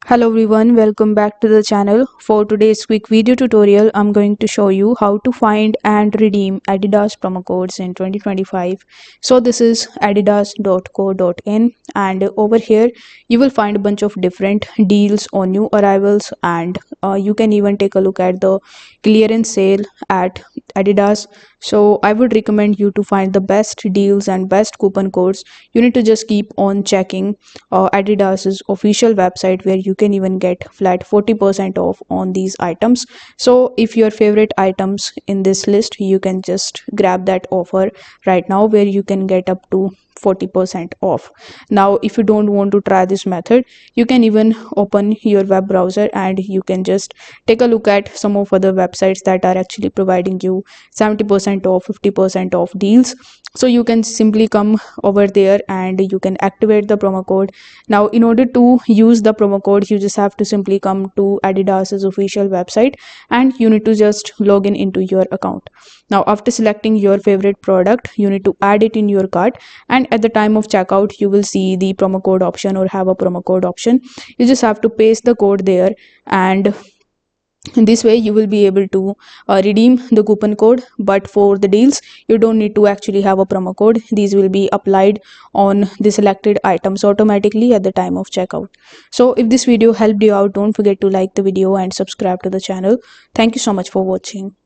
Hello everyone, welcome back to the channel. For today's quick video tutorial, I'm going to show you how to find and redeem Adidas promo codes in 2025. So this is adidas.co.in, and over here you will find a bunch of different deals on new arrivals, and you can even take a look at the clearance sale at Adidas. So I would recommend you to find the best deals and best coupon codes. You need to just keep on checking Adidas's official website, where you can even get flat 40% off on these items. So if your favorite items in this list, you can just grab that offer right now, where you can get up to 40% off. Now if you don't want to try this method, you can even open your web browser and you can just take a look at some of other websites that are actually providing you 70% off, 50% off deals. So you can simply come over there and you can activate the promo code. Now in order to use the promo code, you just have to simply come to Adidas's official website and you need to just log in into your account. Now after selecting your favorite product, you need to add it in your cart, and at the time of checkout you will see the promo code option or have a promo code option. You just have to paste the code there, and in this way you will be able to redeem the coupon code. But for the deals, you don't need to actually have a promo code. These will be applied on the selected items automatically at the time of checkout. So if this video helped you out, don't forget to like the video and subscribe to the channel. Thank you so much for watching.